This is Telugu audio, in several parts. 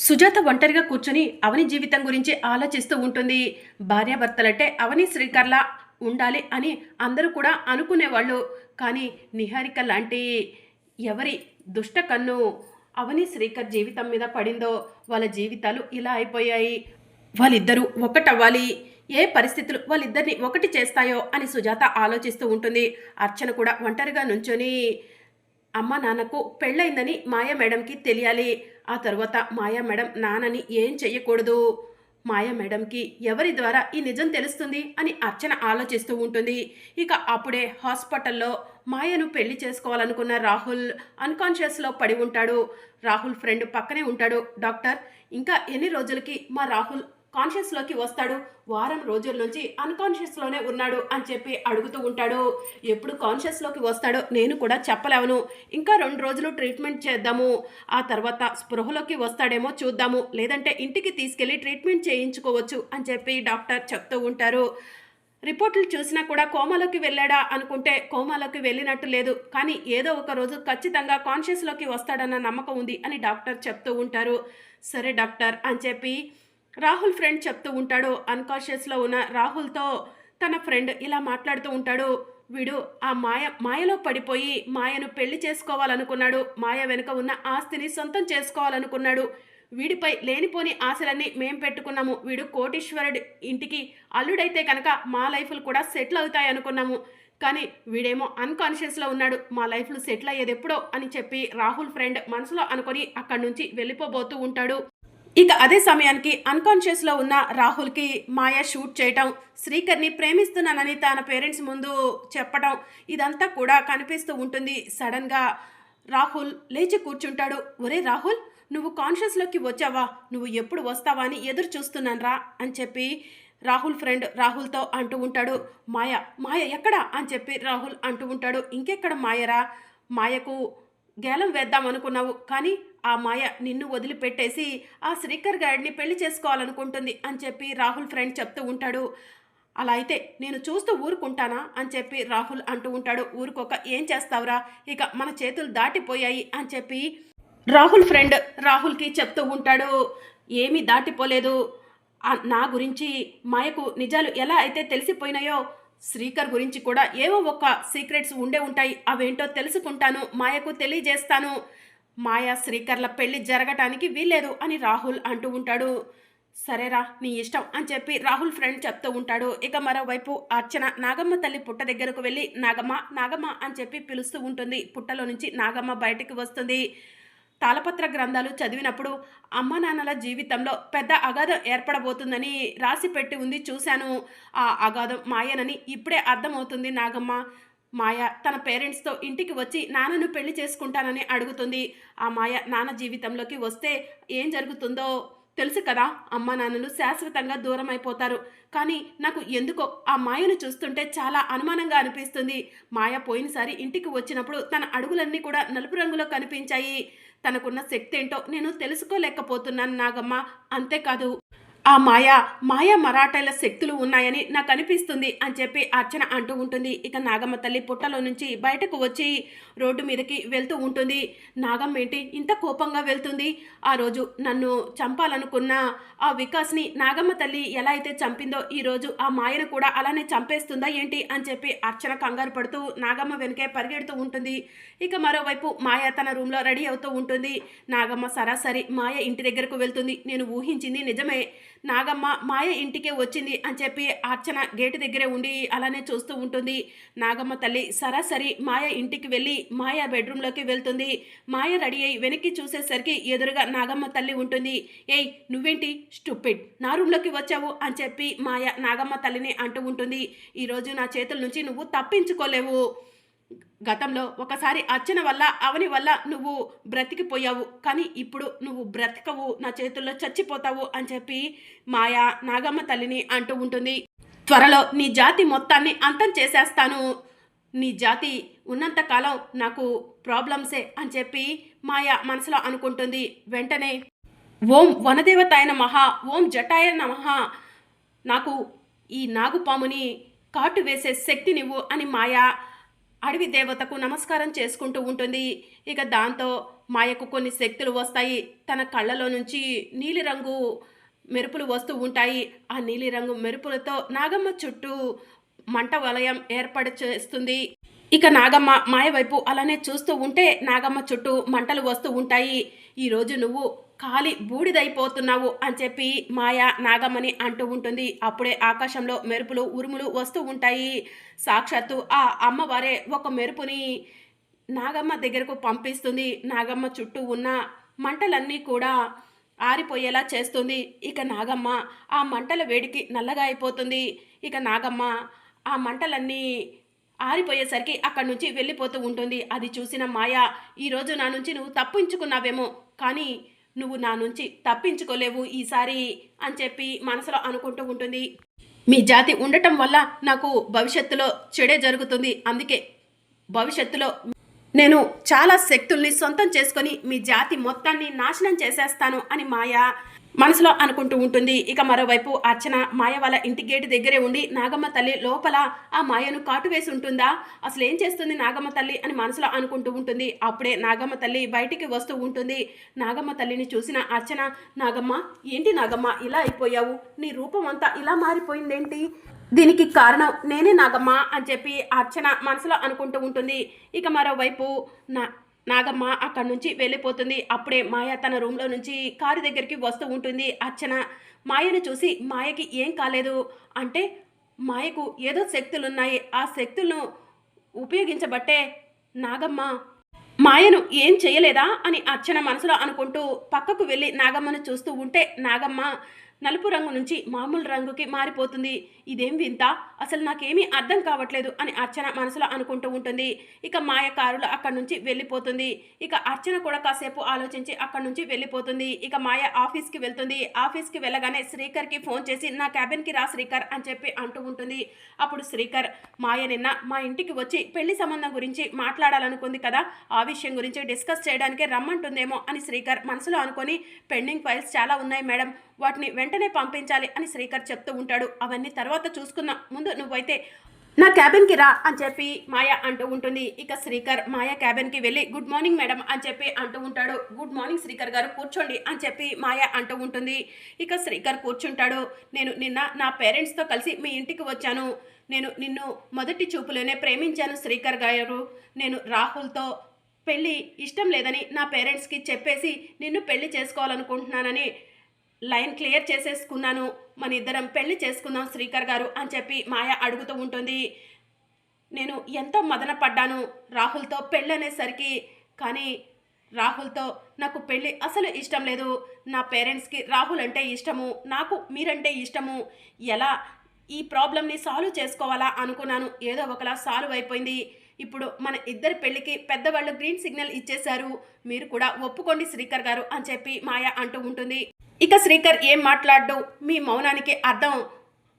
సుజాత ఒంటరిగా కూర్చొని అవని జీవితం గురించి ఆలోచిస్తూ ఉంటుంది. భార్యాభర్తలంటే అవని శ్రీకర్‌లా ఉండాలి అని అందరూ కూడా అనుకునేవాళ్ళు. కానీ నిహారిక లాంటి ఎవరి దుష్ట కన్ను అవని శ్రీకర్ జీవితం మీద పడిందో వాళ్ళ జీవితాలు ఇలా అయిపోయాయి. వాళ్ళిద్దరూ ఒకటవ్వాలి. ఏ పరిస్థితులు వాళ్ళిద్దరిని ఒకటి చేస్తాయో అని సుజాత ఆలోచిస్తూ ఉంటుంది. అర్చన కూడా ఒంటరిగా నుంచొని అమ్మ నాన్నకు పెళ్ళైందని మాయా మేడంకి తెలియాలి. ఆ తరువాత మాయా మేడం నాన్నని ఏం చెయ్యకూడదు. మాయా మేడంకి ఎవరి ద్వారా ఈ నిజం తెలుస్తుంది అని అర్చన ఆలోచిస్తూ ఉంటుంది. ఇక అప్పుడే హాస్పిటల్లో మాయను పెళ్లి చేసుకోవాలనుకున్న రాహుల్ అన్కాన్షియస్లో పడి ఉంటాడు. రాహుల్ ఫ్రెండ్ పక్కనే ఉంటాడు. డాక్టర్, ఇంకా ఎన్ని రోజులకి మా రాహుల్ కాన్షియస్లోకి వస్తాడు? వారం రోజుల నుంచి అన్కాన్షియస్లోనే ఉన్నాడు అని చెప్పి అడుగుతూ ఉంటాడు. ఎప్పుడు కాన్షియస్లోకి వస్తాడో నేను కూడా చెప్పలేవను. ఇంకా 2 రోజులు ట్రీట్మెంట్ చేద్దాము. ఆ తర్వాత స్పృహలోకి వస్తాడేమో చూద్దాము. లేదంటే ఇంటికి తీసుకెళ్ళి ట్రీట్మెంట్ చేయించుకోవచ్చు అని చెప్పి డాక్టర్ చెప్తూ ఉంటారు. రిపోర్టులు చూసినా కూడా కోమాలోకి వెళ్ళాడా అనుకుంటే కోమాలోకి వెళ్ళినట్టు లేదు. కానీ ఏదో ఒక రోజు ఖచ్చితంగా కాన్షియస్లోకి వస్తాడన్న నమ్మకం ఉంది అని డాక్టర్ చెప్తూ ఉంటారు. సరే డాక్టర్ అని చెప్పి రాహుల్ ఫ్రెండ్ చెప్తూ ఉంటాడు. అన్కాన్షియస్లో ఉన్న రాహుల్తో తన ఫ్రెండ్ ఇలా మాట్లాడుతూ ఉంటాడు. వీడు ఆ మాయలో పడిపోయి మాయను పెళ్లి చేసుకోవాలనుకున్నాడు. మాయ వెనుక ఉన్న ఆస్తిని సొంతం చేసుకోవాలనుకున్నాడు. వీడిపై లేనిపోని ఆశలన్నీ మేం పెట్టుకున్నాము. వీడు కోటీశ్వరుడి ఇంటికి అల్లుడైతే కనుక మా లైఫ్లు కూడా సెటిల్ అవుతాయి అనుకున్నాము. కానీ వీడేమో అన్కాన్షియస్లో ఉన్నాడు. మా లైఫ్లు సెటిల్ అయ్యేది ఎప్పుడో అని చెప్పి రాహుల్ ఫ్రెండ్ మనసులో అనుకొని అక్కడి నుంచి వెళ్ళిపోబోతూ ఉంటాడు. ఇక అదే సమయానికి అన్కాన్షియస్లో ఉన్న రాహుల్కి మాయ షూట్ చేయటం, శ్రీకర్ని ప్రేమిస్తున్నానని తన పేరెంట్స్ ముందు చెప్పటం, ఇదంతా కూడా కనిపిస్తూ ఉంటుంది. సడన్గా రాహుల్ లేచి కూర్చుంటాడు. ఒరే రాహుల్, నువ్వు కాన్షియస్లోకి వచ్చావా? నువ్వు ఎప్పుడు వస్తావా అని ఎదురు చూస్తున్నాను రా అని చెప్పి రాహుల్ ఫ్రెండ్ రాహుల్తో అంటూ ఉంటాడు. మాయ మాయ ఎక్కడా అని చెప్పి రాహుల్ అంటూ ఉంటాడు. ఇంకెక్కడ మాయరా? మాయకు గేలం వేద్దాం అనుకున్నావు, కానీ ఆ మాయ నిన్ను వదిలిపెట్టేసి ఆ శ్రీకర్ గాడిని పెళ్లి చేసుకోవాలనుకుంటుంది అని చెప్పి రాహుల్ ఫ్రెండ్ చెప్తూ ఉంటాడు. అలా అయితే నేను చూస్తూ ఊరుకుంటానా అని చెప్పి రాహుల్ అంటూ ఉంటాడు. ఊరుకోక ఏం చేస్తావురా, ఇక మన చేతులు దాటిపోయాయి అని చెప్పి రాహుల్ ఫ్రెండ్ రాహుల్కి చెప్తూ ఉంటాడు. ఏమీ దాటిపోలేదు. నా గురించి మాయకు నిజాలు ఎలా అయితే తెలిసిపోయినాయో శ్రీకర్ గురించి కూడా ఏవో ఒక సీక్రెట్స్ ఉండే ఉంటాయి. అవేంటో తెలుసుకుంటాను, మాయకు తెలియజేస్తాను. మాయ శ్రీకర్ల పెళ్లి జరగటానికి వీల్లేదు అని రాహుల్ అంటూ ఉంటాడు. సరేరా నీ ఇష్టం అని చెప్పి రాహుల్ ఫ్రెండ్ చెప్తూ ఉంటాడు. ఇక మరోవైపు అర్చన నాగమ్మ తల్లి పుట్ట దగ్గరకు వెళ్ళి నాగమ్మ నాగమ్మ అని చెప్పి పిలుస్తూ ఉంటుంది. పుట్టలో నుంచి నాగమ్మ బయటికి వస్తుంది. తాళపత్ర గ్రంథాలు చదివినప్పుడు అమ్మ నాన్నల జీవితంలో పెద్ద అగాధం ఏర్పడబోతుందని రాసి పెట్టి ఉంది, చూశాను. ఆ అగాధం మాయనని ఇప్పుడే అర్థమవుతుంది నాగమ్మ. మాయ తన పేరెంట్స్తో ఇంటికి వచ్చి నాన్నను పెళ్లి చేసుకుంటానని అడుగుతుంది. ఆ మాయ నాన్న జీవితంలోకి వస్తే ఏం జరుగుతుందో తెలుసు కదా. అమ్మ నాన్నలు శాశ్వతంగా దూరం అయిపోతారు. కానీ నాకు ఎందుకో ఆ మాయను చూస్తుంటే చాలా అనుమానంగా అనిపిస్తుంది. మాయ పోయినసారి ఇంటికి వచ్చినప్పుడు తన అడుగులన్నీ కూడా నలుపు రంగులో కనిపించాయి. తనకున్న శక్తి ఏంటో నేను తెలుసుకోలేకపోతున్నాను నాగమ్మ. అంతేకాదు ఆ మాయ మరాఠాల శక్తులు ఉన్నాయని నాకు అనిపిస్తుంది అని చెప్పి అర్చన అంటూ ఉంటుంది. ఇక నాగమ్మ తల్లి పుట్టలో నుంచి బయటకు వచ్చి రోడ్డు మీదకి వెళ్తూ ఉంటుంది. నాగమ్మ ఏంటి ఇంత కోపంగా వెళ్తుంది? ఆ రోజు నన్ను చంపాలనుకున్న ఆ వికాస్ని నాగమ్మ తల్లి ఎలా అయితే చంపిందో ఈరోజు ఆ మాయను కూడా అలానే చంపేస్తుందా ఏంటి అని చెప్పి అర్చన కంగారు పడుతూ నాగమ్మ వెనుకే పరిగెడుతూ ఉంటుంది. ఇక మరోవైపు మాయ తన రూమ్లో రెడీ అవుతూ ఉంటుంది. నాగమ్మ సరాసరి మాయ ఇంటి దగ్గరకు వెళ్తుంది. నేను ఊహించింది నిజమే, నాగమ్మ మాయ ఇంటికే వచ్చింది అని చెప్పి అర్చన గేటు దగ్గరే ఉండి అలానే చూస్తూ ఉంటుంది. నాగమ్మ తల్లి సరాసరి మాయ ఇంటికి వెళ్ళి మాయ బెడ్రూమ్లోకి వెళ్తుంది. మాయ రెడీ అయి వెనక్కి చూసేసరికి ఎదురుగా నాగమ్మ తల్లి ఉంటుంది. ఏయ్ నువ్వేంటి స్టూపిడ్, నా రూమ్లోకి వచ్చావు అని చెప్పి మాయ నాగమ్మ తల్లిని అంటూ ఉంటుంది. ఈరోజు నా చేతుల నుంచి నువ్వు తప్పించుకోలేవు. గతంలో ఒకసారి అర్చన వల్ల అవని వల్ల నువ్వు బ్రతికిపోయావు, కానీ ఇప్పుడు నువ్వు బ్రతకవు, నా చేతుల్లో చచ్చిపోతావు అని చెప్పి మాయా నాగమ్మ తల్లిని అంటూ ఉంటుంది. త్వరలో నీ జాతి మొత్తాన్ని అంతం చేసేస్తాను, నీ జాతి ఉన్నంతకాలం నాకు ప్రాబ్లమ్సే అని చెప్పి మాయా మనసులో అనుకుంటుంది. వెంటనే ఓం వనదేవతాయ నమః, ఓం జటాయ నమః, నాకు ఈ నాగుపాముని కాటు వేసే శక్తినివ్వు అని మాయా అడవి దేవతకు నమస్కారం చేసుకుంటూ ఉంటుంది. ఇక దాంతో మాయకు కొన్ని శక్తులు వస్తాయి. తన కళ్ళలో నుంచి నీలిరంగు మెరుపులు వస్తూ ఉంటాయి. ఆ నీలిరంగు మెరుపులతో నాగమ్మ చుట్టూ మంట వలయం ఏర్పాటు చేస్తుంది. ఇక నాగమ్మ మాయ వైపు అలానే చూస్తూ ఉంటే నాగమ్మ చుట్టూ మంటలు వస్తూ ఉంటాయి. ఈరోజు నువ్వు కాలి బూడిదైపోతున్నావు అని చెప్పి మాయ నాగమ్మని అంటూ ఉంటుంది. అప్పుడే ఆకాశంలో మెరుపులు ఉరుములు వస్తూ ఉంటాయి. సాక్షాత్తు ఆ అమ్మవారే ఒక మెరుపుని నాగమ్మ దగ్గరకు పంపిస్తుంది. నాగమ్మ చుట్టూ ఉన్న మంటలన్నీ కూడా ఆరిపోయేలా చేస్తుంది. ఇక నాగమ్మ ఆ మంటల వేడికి నల్లగా అయిపోతుంది. ఇక నాగమ్మ ఆ మంటలన్నీ ఆరిపోయేసరికి అక్కడి నుంచి వెళ్ళిపోతూ ఉంటుంది. అది చూసిన మాయ, ఈరోజు నా నుంచి నువ్వు తప్పించుకున్నావేమో, కానీ నువ్వు నా నుంచి తప్పించుకోలేవు ఈసారి అని చెప్పి మనసులో అనుకుంటూ ఉంటుంది. మీ జాతి ఉండటం వల్ల నాకు భవిష్యత్తులో చెడే జరుగుతుంది. అందుకే భవిష్యత్తులో నేను చాలా శక్తుల్ని సొంతం చేసుకొని మీ జాతి మొత్తాన్ని నాశనం చేసేస్తాను అని మాయ మనసులో అనుకుంటూ ఉంటుంది. ఇక మరోవైపు అర్చన మాయ వాళ్ళ ఇంటి గేటు దగ్గరే ఉండి నాగమ్మ తల్లి లోపల ఆ మాయను కాటు వేసి ఉంటుందా, అసలు ఏం చేస్తుంది నాగమ్మ తల్లి అని మనసులో అనుకుంటూ ఉంటుంది. అప్పుడే నాగమ్మ తల్లి బయటికి వస్తూ ఉంటుంది. నాగమ్మ తల్లిని చూసిన అర్చన, నాగమ్మ ఏంటి నాగమ్మ ఇలా అయిపోయావు, నీ రూపం అంతా ఇలా మారిపోయిందేంటి, దీనికి కారణం నేనే నాగమ్మ అని చెప్పి అర్చన మనసులో అనుకుంటూ ఉంటుంది. ఇక మరోవైపు నాగమ్మ అక్కడి నుంచి వెళ్ళిపోతుంది. అప్పుడే మాయ తన రూమ్లో నుంచి కారు దగ్గరికి వస్తూ ఉంటుంది. అర్చన మాయను చూసి, మాయకి ఏం కాలేదు అంటే మాయకు ఏదో శక్తులున్నాయి, ఆ శక్తులను ఉపయోగించబట్టే నాగమ్మ మాయను ఏం చేయలేదా అని అర్చన మనసులో అనుకుంటూ పక్కకు వెళ్ళి నాగమ్మను చూస్తూ ఉంటే నాగమ్మ నలుపు రంగు నుంచి మామూలు రంగుకి మారిపోతుంది. ఇదేం వింత, అసలు నాకేమీ అర్థం కావట్లేదు అని అర్చన మనసులో అనుకుంటూ ఉంటుంది. ఇక మాయ కారులో అక్కడి నుంచి వెళ్ళిపోతుంది. ఇక అర్చన కూడా కాసేపు ఆలోచించి అక్కడి నుంచి వెళ్ళిపోతుంది. ఇక మాయ ఆఫీస్కి వెళ్తుంది. ఆఫీస్కి వెళ్ళగానే శ్రీకర్కి ఫోన్ చేసి నా క్యాబిన్కి రా శ్రీకర్ అని చెప్పి అంటూ ఉంటుంది. అప్పుడు శ్రీకర్, మాయ నిన్న మా ఇంటికి వచ్చి పెళ్లి సంబంధం గురించి మాట్లాడాలనుకుంది కదా, ఆ విషయం గురించి డిస్కస్ చేయడానికే రమ్మంటుందేమో అని శ్రీకర్ మనసులో అనుకొని, పెండింగ్ ఫైల్స్ చాలా ఉన్నాయి మేడం, వాటిని వెంటనే పంపించాలి అని శ్రీకర్ చెప్తూ ఉంటాడు. అవన్నీ తర్వాత చూసుకుందాం, ముందు నువ్వైతే నా క్యాబిన్కి రా అని చెప్పి మాయ అంటూ ఉంటుంది. ఇక శ్రీకర్ మాయ క్యాబిన్కి వెళ్ళి గుడ్ మార్నింగ్ మేడం అని చెప్పి అంటూ ఉంటాడు. గుడ్ మార్నింగ్ శ్రీకర్ గారు, కూర్చోండి అని చెప్పి మాయ అంటూ ఉంటుంది. ఇక శ్రీకర్ కూర్చుంటాడు. నేను నిన్న నా పేరెంట్స్తో కలిసి మీ ఇంటికి వచ్చాను. నేను నిన్ను మొదటి చూపులోనే ప్రేమించాను శ్రీకర్ గారు. నేను రాహుల్తో పెళ్ళి ఇష్టం లేదని నా పేరెంట్స్కి చెప్పేసి నిన్ను పెళ్లి చేసుకోవాలనుకుంటున్నానని లైన్ క్లియర్ చేసేసుకున్నాను. మన ఇద్దరం పెళ్లి చేసుకుందాం శ్రీకర్ గారు అని చెప్పి మాయ అడుగుతూ ఉంటుంది. నేను ఎంతో మదన పడ్డాను రాహుల్తో పెళ్ళి అనేసరికి, కానీ రాహుల్తో నాకు పెళ్ళి అసలు ఇష్టం లేదు. నా పేరెంట్స్కి రాహుల్ అంటే ఇష్టము, నాకు మీరంటే ఇష్టము. ఎలా ఈ ప్రాబ్లమ్ని సాల్వ్ చేసుకోవాలా అనుకున్నాను, ఏదో ఒకలా సాల్వ్ అయిపోయింది. ఇప్పుడు మన ఇద్దరి పెళ్ళికి పెద్దవాళ్ళు గ్రీన్ సిగ్నల్ ఇచ్చేశారు, మీరు కూడా ఒప్పుకోండి శ్రీకర్ గారు అని చెప్పి మాయ అంటూ ఉంటుంది. ఇక శ్రీకర్ ఏం మాట్లాడు, మీ మౌనానికి అర్థం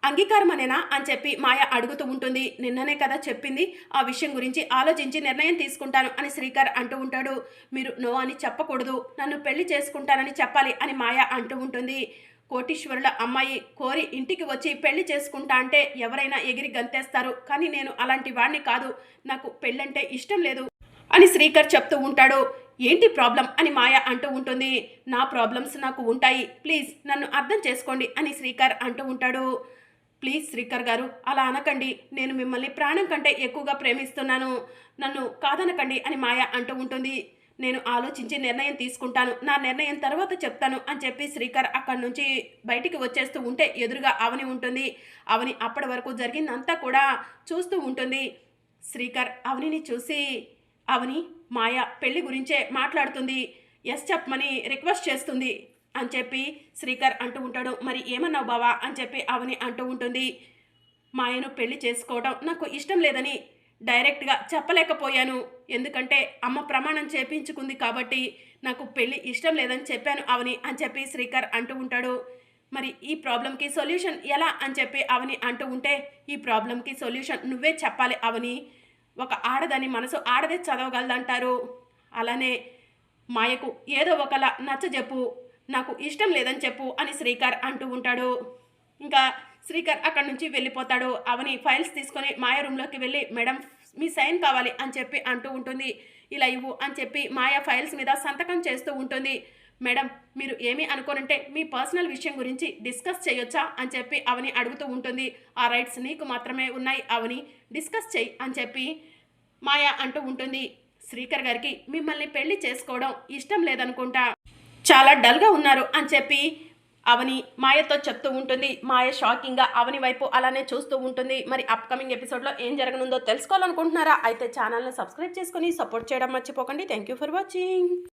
అంగీకారమనేనా అని చెప్పి మాయ అడుగుతూ ఉంటుంది. నిన్ననే కదా చెప్పింది, ఆ విషయం గురించి ఆలోచించి నిర్ణయం తీసుకుంటాను అని శ్రీకర్ అంటూ ఉంటాడు. మీరు నో అని చెప్పకూడదు, నన్ను పెళ్లి చేసుకుంటానని చెప్పాలి అని మాయ అంటూ ఉంటుంది. కోటీశ్వరుల అమ్మాయి కోరి ఇంటికి వచ్చి పెళ్లి చేసుకుంటా అంటే ఎవరైనా ఎగిరి గంతేస్తారు, కానీ నేను అలాంటి వాడిని కాదు, నాకు పెళ్ళంటే ఇష్టం లేదు అని శ్రీకర్ చెప్తూ ఉంటాడు. ఏంటి ప్రాబ్లం అని మాయ అంటూ ఉంటుంది. నా ప్రాబ్లమ్స్ నాకు ఉంటాయి, ప్లీజ్ నన్ను అర్థం చేసుకోండి అని శ్రీకర్ అంటూ ఉంటాడు. ప్లీజ్ శ్రీకర్ గారు అలా అనకండి, నేను మిమ్మల్ని ప్రాణం కంటే ఎక్కువగా ప్రేమిస్తున్నాను, నన్ను కాదనకండి అని మాయ అంటూ ఉంటుంది. నేను ఆలోచించి నిర్ణయం తీసుకుంటాను, నా నిర్ణయం తర్వాత చెప్తాను అని చెప్పి శ్రీకర్ అక్కడి నుంచి బయటికి వచ్చేస్తూ ఉంటే ఎదురుగా అవని ఉంటుంది. అవని అప్పటి వరకు జరిగిందంతా కూడా చూస్తూ ఉంటుంది. శ్రీకర్ అవనిని చూసి, అవని మాయ పెళ్లి గురించే మాట్లాడుతుంది, ఎస్ చెప్పమని రిక్వెస్ట్ చేస్తుంది అని చెప్పి శ్రీకర్ అంటూ ఉంటాడు. మరి ఏమన్నావు బావా అని చెప్పి అవని అంటూ ఉంటుంది. మాయను పెళ్లి చేసుకోవడం నాకు ఇష్టం లేదని డైరెక్ట్గా చెప్పలేకపోయాను, ఎందుకంటే అమ్మ ప్రమాణం చేపించుకుంది కాబట్టి నాకు పెళ్లి ఇష్టం లేదని చెప్పాను అవని అని చెప్పి శ్రీకర్ అంటూ ఉంటాడు. మరి ఈ ప్రాబ్లంకి సొల్యూషన్ ఎలా అని చెప్పి అవని అంటూ ఉంటే, ఈ ప్రాబ్లంకి సొల్యూషన్ నువ్వే చెప్పాలి అవని, ఒక ఆడదాని మనసు ఆడదే చదవగలదంటారు, అలానే మాయకు ఏదో ఒకలా నచ్చజెప్పు, నాకు ఇష్టం లేదని చెప్పు అని శ్రీకర్ అంటూ ఉంటాడు. ఇంకా శ్రీకర్ అక్కడి నుంచి వెళ్ళిపోతాడు. అవని ఫైల్స్ తీసుకొని మాయ రూమ్లోకి వెళ్ళి, మేడం మీ సైన్ కావాలి అని చెప్పి అంటూ ఉంటుంది. ఇలా ఇవ్వు అని చెప్పి మాయా ఫైల్స్ మీద సంతకం చేస్తూ ఉంటుంది. మేడం, మీరు ఏమీ అనుకోనంటే మీ పర్సనల్ విషయం గురించి డిస్కస్ చేయొచ్చా అని చెప్పి అవని అడుగుతూ ఉంటుంది. ఆ రైట్స్ నీకు మాత్రమే ఉన్నాయి అవని, డిస్కస్ చెయ్యి అని చెప్పి మాయా అంటూ ఉంటుంది. శ్రీకర్ గారికి మిమ్మల్ని పెళ్లి చేసుకోవడం ఇష్టం లేదనుకుంటా, చాలా డల్గా ఉన్నారు అని చెప్పి అవని మాయతో చెప్తూ ఉంటుంది. మాయ షాకింగ్గా అవని వైపు అలానే చూస్తూ ఉంటుంది. మరి అప్కమింగ్ ఎపిసోడ్లో ఏం జరగనుందో తెలుసుకోవాలనుకుంటున్నారా? అయితే ఛానల్ని సబ్స్క్రైబ్ చేసుకొని సపోర్ట్ చేయడం మర్చిపోకండి. Thank you for watching.